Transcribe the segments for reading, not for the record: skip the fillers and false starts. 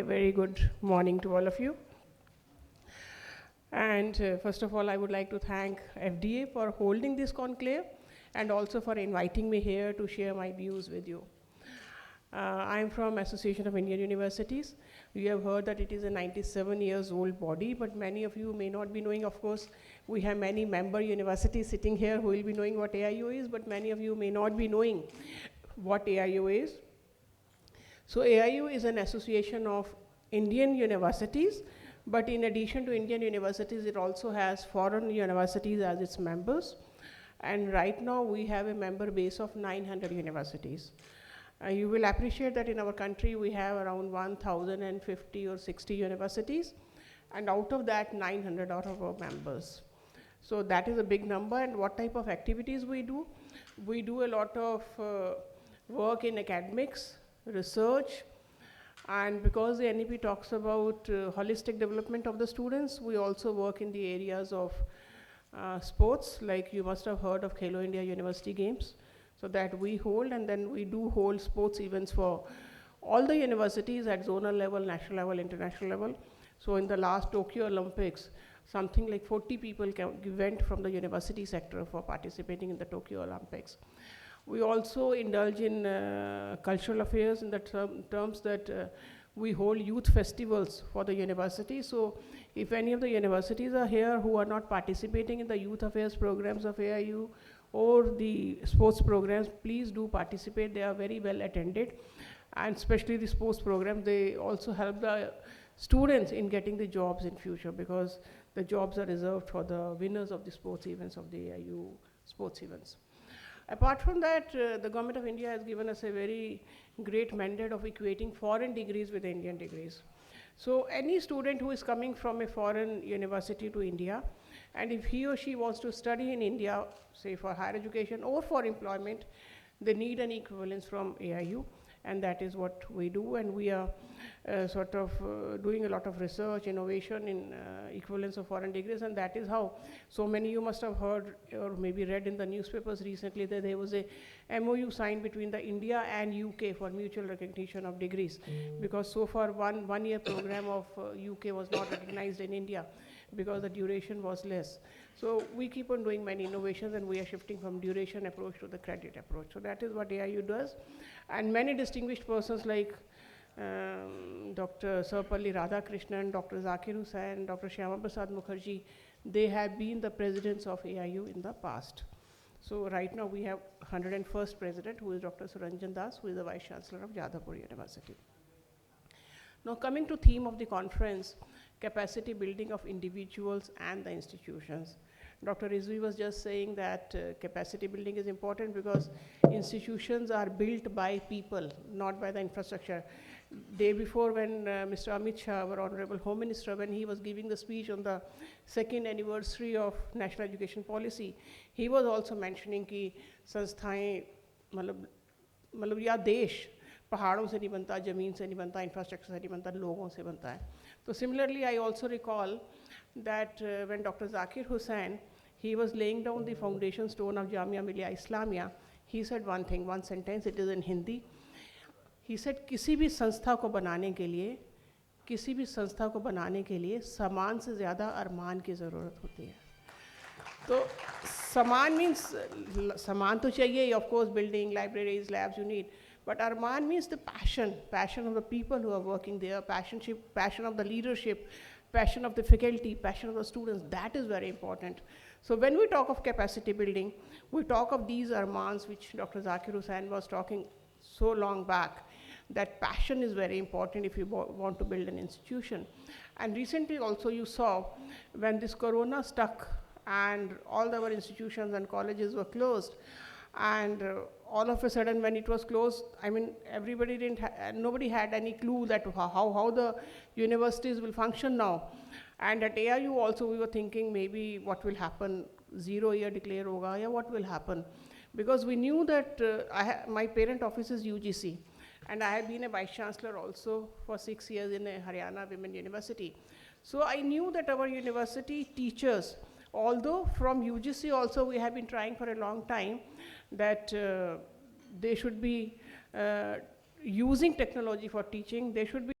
very good morning to all of you. And first of all, I would like to thank FDA for holding this conclave and also for inviting me here to share my views with you. I'm from Association of Indian Universities. You have heard that it is a 97 years old body, but many of you may not be knowing. Of course, we have many member universities sitting here who will be knowing what AIU is, but many of you may not be knowing what AIU is. So AIU is an association of Indian universities, but in addition to Indian universities, it also has foreign universities as its members. And right now we have a member base of 900 universities. You will appreciate that in our country we have around 1,050 or 60 universities, and out of that 900 are our members. So that is a big number. And what type of activities we do? We do a lot of work in academics, research, and because the NEP talks about holistic development of the students, we also work in the areas of sports, like you must have heard of Khelo India University Games. So that we hold, and then we do hold sports events for all the universities at zonal level, national level, international level. So in the last Tokyo Olympics, something like 40 people went from the university sector for participating in the Tokyo Olympics. We also indulge in cultural affairs in the terms that we hold youth festivals for the university. So if any of the universities are here who are not participating in the youth affairs programs of AIU, or the sports programs, please do participate. They are very well attended, and especially the sports programs, they also help the students in getting the jobs in future, because the jobs are reserved for the winners of the sports events of the AIU sports events. Apart from that, the government of India has given us a very great mandate of equating foreign degrees with Indian degrees. So any student who is coming from a foreign university to India, and if he or she wants to study in India, say for higher education or for employment, they need an equivalence from AIU, and that is what we do. And we are doing a lot of research, innovation in equivalence of foreign degrees, and that is how so many you must have heard or maybe read in the newspapers recently that there was a MOU signed between the India and UK for mutual recognition of degrees, because so far one year program of UK was not recognized in India because the duration was less. So we keep on doing many innovations, and we are shifting from duration approach to the credit approach. So that is what AIU does. And many distinguished persons like Dr. Sarvapalli Radhakrishnan, Dr. Zakir Hussain, Dr. Shyama Prasad Mukherjee, they have been the presidents of AIU in the past. So right now we have 101st president, who is Dr. Suranjan Das, who is the Vice Chancellor of Jadavpur University. Now coming to theme of the conference, capacity building of individuals and the institutions. Dr. Rizvi was just saying that capacity building is important because institutions are built by people, not by the infrastructure. Day before, when Mr. Amit Shah, our Honorable Home Minister, when he was giving the speech on the 2nd anniversary of National Education Policy, he was also mentioning कि संस्थाएं मतलब या देश पहाड़ों से नहीं बनता, ज़मीन से नहीं बनता, इंफ्रास्ट्रक्चर से नहीं बनता, लोगों से बनता है. So similarly, I also recall that when Dr. Zakir Hussain, he was laying down the foundation stone of Jamia Millia Islamia, he said one thing, one sentence, it is in Hindi. He said, किसी भी संस्था को बनाने के लिए सामान से ज़्यादा अरमान की ज़रूरत होती है. तो सामान means सामान तो चाहिए, of course, building, libraries, labs you need. But Arman means the passion of the people who are working there, passion of the leadership, passion of the faculty, passion of the students. That is very important. So when we talk of capacity building, we talk of these Armans, which Dr. Zakir Hussain was talking so long back, that passion is very important if you want to build an institution. And recently also you saw when this corona stuck and all our institutions and colleges were closed, and all of a sudden when it was closed, I mean, nobody had any clue that how the universities will function now. And at AIU also we were thinking maybe what will happen, 0 year declare hoga, yeah, what will happen? Because we knew that my parent office is UGC, and I have been a vice chancellor also for 6 years in a Haryana Women University. So I knew that our university teachers, although from UGC also we have been trying for a long time that they should be using technology for teaching, they should be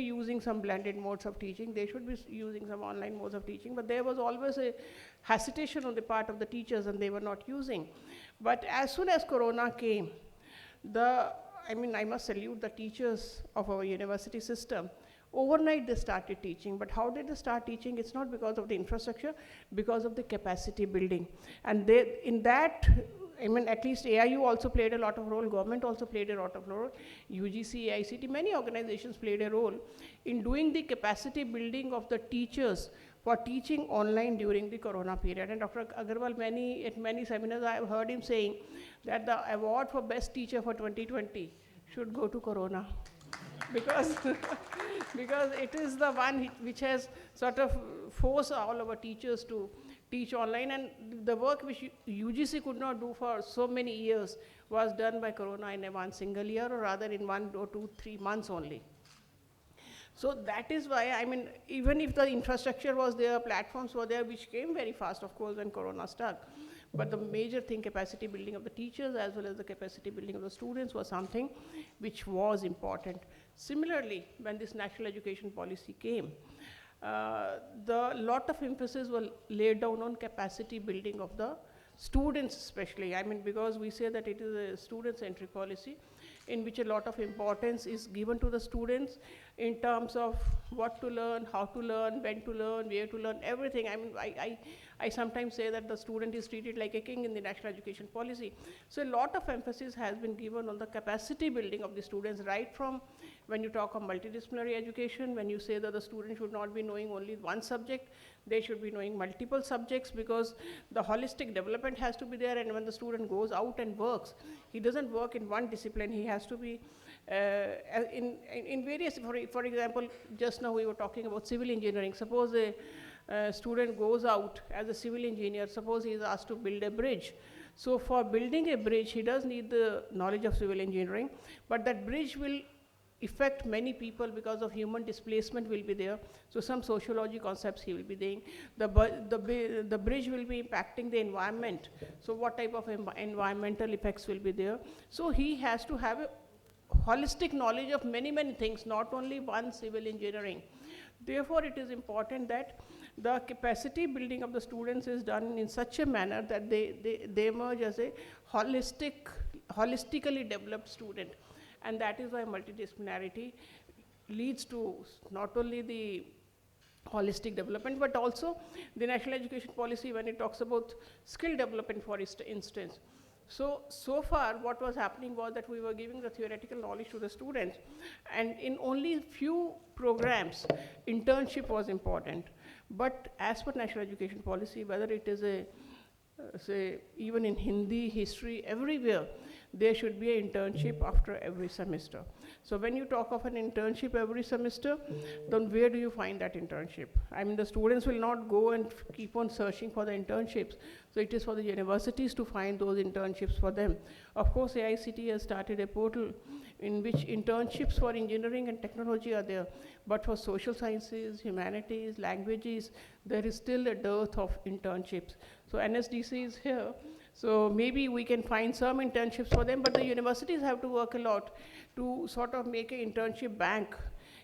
using some blended modes of teaching. They should be using some online modes of teaching, but there was always a hesitation on the part of the teachers and they were not using. But as soon as Corona came, I must salute the teachers of our university system. Overnight they started teaching, but how did they start teaching? It's not because of the infrastructure, because of the capacity building. And at least AIU also played a lot of role, government also played a lot of role, UGC, AICT, many organizations played a role in doing the capacity building of the teachers for teaching online during the Corona period. And Dr. Agarwal, at many seminars, I have heard him saying that the award for best teacher for 2020 should go to Corona. because because it is the one which has sort of forced all our teachers to teach online, and the work which UGC could not do for so many years was done by Corona in one single year, or rather in 1 or 2, 3 months only. So that is why, even if the infrastructure was there, platforms were there, which came very fast, of course, when Corona struck. But the major thing, capacity building of the teachers as well as the capacity building of the students, was something which was important. Similarly, when this national education policy came, the lot of emphasis was laid down on capacity building of the students especially. Because we say that it is a student-centric policy in which a lot of importance is given to the students in terms of what to learn, how to learn, when to learn, where to learn, everything. I sometimes say that the student is treated like a king in the national education policy. So a lot of emphasis has been given on the capacity building of the students, right from when you talk of multidisciplinary education, when you say that the student should not be knowing only one subject, they should be knowing multiple subjects, because the holistic development has to be there. And when the student goes out and works, he doesn't work in one discipline, he has to be in various, for example, just now we were talking about civil engineering. Suppose a student goes out as a civil engineer, suppose he is asked to build a bridge. So for building a bridge, he does need the knowledge of civil engineering, but that bridge will affect many people because of human displacement will be there. So some sociology concepts he will be doing. The bridge will be impacting the environment. So what type of environmental effects will be there? So he has to have a holistic knowledge of many, many things, not only one civil engineering. Therefore, it is important that the capacity building of the students is done in such a manner that they emerge as a holistically developed student. And that is why multidisciplinarity leads to not only the holistic development, but also the national education policy when it talks about skill development, for instance. So far what was happening was that we were giving the theoretical knowledge to the students, and in only few programs, internship was important. But as per national education policy, whether it is even in Hindi, history, everywhere, there should be an internship after every semester. So when you talk of an internship every semester, then where do you find that internship? The students will not go and keep on searching for the internships. So it is for the universities to find those internships for them. Of course, AICT has started a portal in which internships for engineering and technology are there. But for social sciences, humanities, languages, there is still a dearth of internships. So NSDC is here. So maybe we can find some internships for them, but the universities have to work a lot to sort of make an internship bank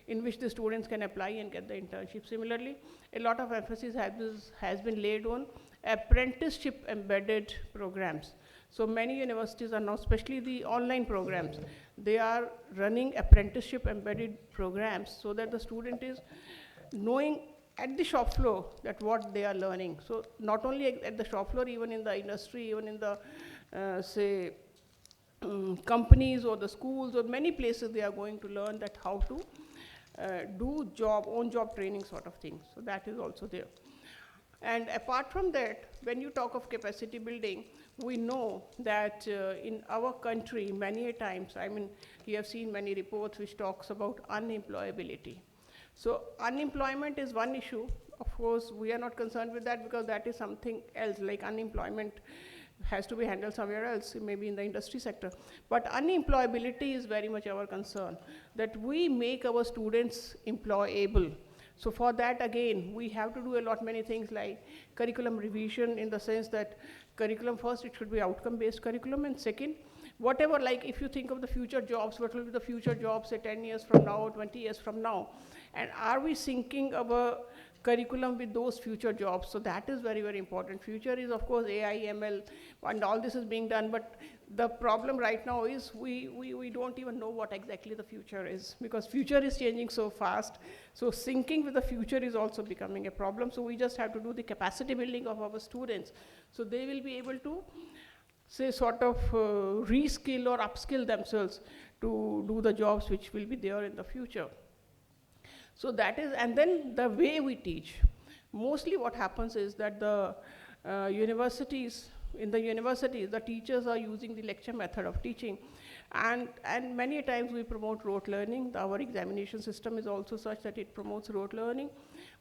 in which the students can apply and get the internship. Similarly, a lot of emphasis has been laid on apprenticeship embedded programs. So many universities are now, especially the online programs, they are running apprenticeship embedded programs so that the student is knowing at the shop floor that what they are learning. So not only at the shop floor, even in the industry, even in the, companies or the schools or many places, they are going to learn that how to do on-job training sort of things. So that is also there. And apart from that, when you talk of capacity building, we know that in our country, many a times, you have seen many reports which talks about unemployability. So unemployment is one issue. Of course, we are not concerned with that because that is something else, like unemployment has to be handled somewhere else, maybe in the industry sector. But unemployability is very much our concern, that we make our students employable. So for that, again, we have to do many things like curriculum revision, in the sense that curriculum, first, it should be outcome-based curriculum, and second, whatever, like if you think of the future jobs, what will be the future jobs say 10 years from now or 20 years from now, and are we syncing our curriculum with those future jobs? So that is very, very important. Future is of course AI, ML, and all this is being done, but the problem right now is we don't even know what exactly the future is, because future is changing so fast. So syncing with the future is also becoming a problem. So we just have to do the capacity building of our students, so they will be able to say sort of reskill or upskill themselves to do the jobs which will be there in the future. So that is, and then the way we teach. Mostly what happens is that the universities, in the universities, the teachers are using the lecture method of teaching. And many times we promote rote learning. Our examination system is also such that it promotes rote learning.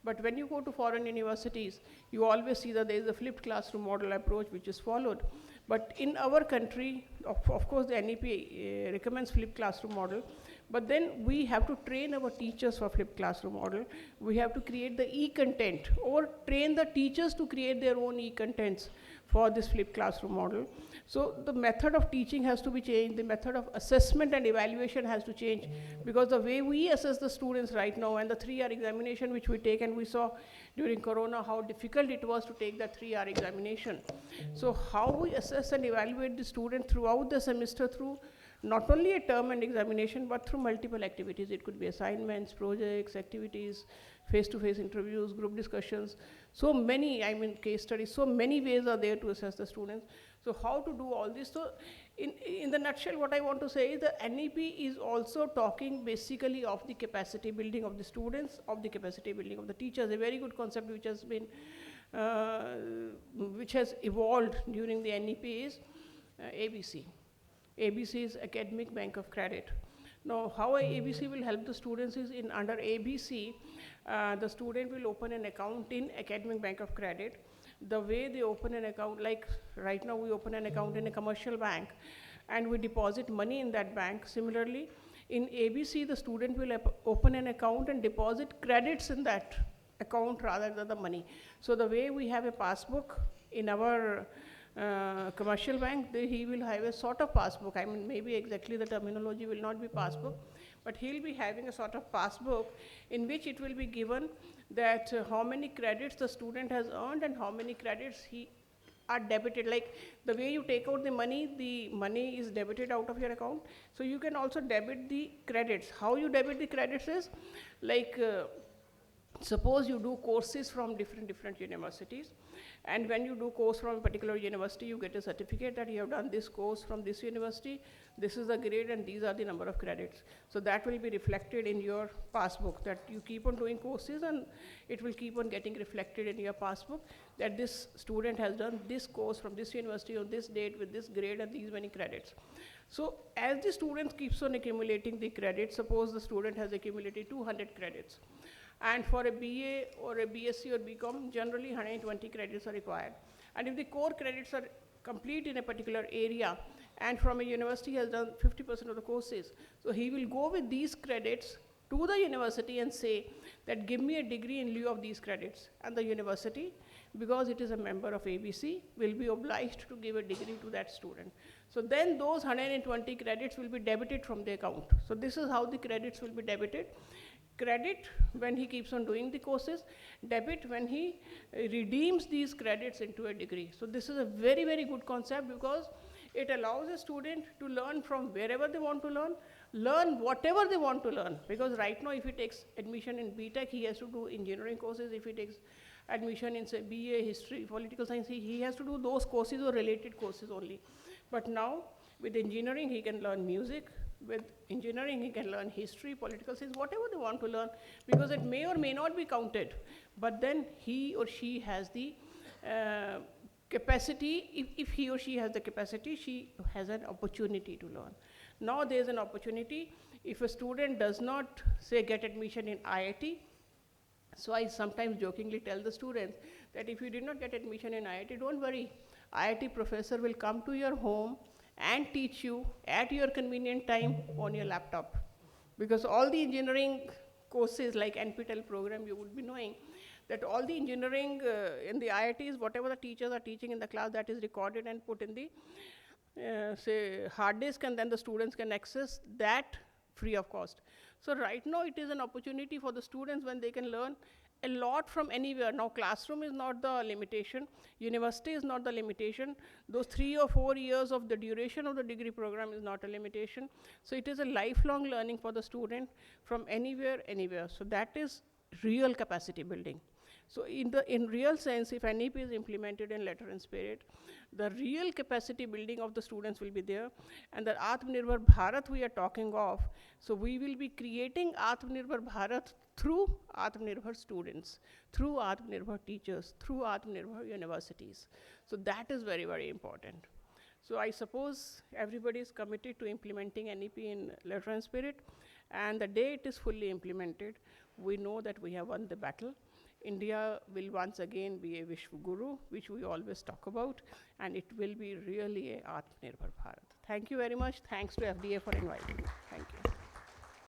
But when you go to foreign universities, you always see that there is a flipped classroom model approach which is followed. But in our country, of course, the NEP recommends flipped classroom model. But then we have to train our teachers for flipped classroom model. We have to create the e-content, or train the teachers to create their own e-contents for this flipped classroom model. So the method of teaching has to be changed, the method of assessment and evaluation has to change, because the way we assess the students right now, and the 3-year examination which we take, and we saw during Corona how difficult it was to take that 3-year examination. So how we assess and evaluate the student throughout the semester, through not only a term and examination, but through multiple activities. It could be assignments, projects, activities, face-to-face interviews, group discussions. So many, case studies, so many ways are there to assess the students. So how to do all this? So in the nutshell, what I want to say is the NEP is also talking basically of the capacity building of the students, of the capacity building of the teachers, a very good concept which has been, which has evolved during the NEP is ABC. ABC is Academic Bank of Credit. Now, how ABC will help the students is under ABC, the student will open an account in Academic Bank of Credit. The way they open an account, like right now we open an account in a commercial bank and we deposit money in that bank. Similarly, in ABC, the student will open an account and deposit credits in that account rather than the money. So the way we have a passbook in our commercial bank, he will have a sort of passbook. Maybe exactly the terminology will not be passbook, but he'll be having a sort of passbook in which it will be given that how many credits the student has earned and how many credits he are debited. Like the way you take out the money is debited out of your account. So you can also debit the credits. How you debit the credits is like, suppose you do courses from different universities, and when you do course from a particular university, you get a certificate that you have done this course from this university, this is the grade and these are the number of credits. So that will be reflected in your passbook, that you keep on doing courses and it will keep on getting reflected in your passbook that this student has done this course from this university on this date with this grade and these many credits. So as the student keeps on accumulating the credits, suppose the student has accumulated 200 credits. And for a BA or a BSc or BCom, generally 120 credits are required. And if the core credits are complete in a particular area, and from a university has done 50% of the courses, so he will go with these credits to the university and say that give me a degree in lieu of these credits. And the university, because it is a member of ABC, will be obliged to give a degree to that student. So then those 120 credits will be debited from the account. So this is how the credits will be debited. Credit when he keeps on doing the courses, debit when he redeems these credits into a degree. So this is a very, very good concept, because it allows a student to learn from wherever they want to learn whatever they want to learn. Because right now, if he takes admission in BTech, he has to do engineering courses. If he takes admission in, say, BA, history, political science, he has to do those courses or related courses only. But now, with engineering, he can learn music. With engineering, he can learn history, political science, whatever they want to learn, because it may or may not be counted. But then he or she has the capacity. If he or she has the capacity, she has an opportunity to learn. Now there's an opportunity. If a student does not, say, get admission in IIT, so I sometimes jokingly tell the students that if you did not get admission in IIT, don't worry. IIT professor will come to your home and teach you at your convenient time on your laptop. Because all the engineering courses like NPTEL program, you would be knowing that all the engineering in the IITs, whatever the teachers are teaching in the class, that is recorded and put in the say hard disk, and then the students can access that free of cost. So right now it is an opportunity for the students when they can learn a lot from anywhere. Now classroom is not the limitation, university is not the limitation, those 3 or 4 years of the duration of the degree program is not a limitation. So it is a lifelong learning for the student from anywhere, anywhere. So that is real capacity building. So in real sense, if NEP is implemented in letter and spirit, the real capacity building of the students will be there, and the Atmanirbhar Bharat we are talking of, so we will be creating Atmanirbhar Bharat through Atmanirbhar students, through Atmanirbhar teachers, through Atmanirbhar universities. So that is very, very important. So I suppose everybody is committed to implementing NEP in letter and spirit, and the day it is fully implemented, we know that we have won the battle. India will once again be a Vishwa Guru, which we always talk about, and it will be really a Atmanirbhar Bharat. Thank you very much. Thanks to FDA for inviting me.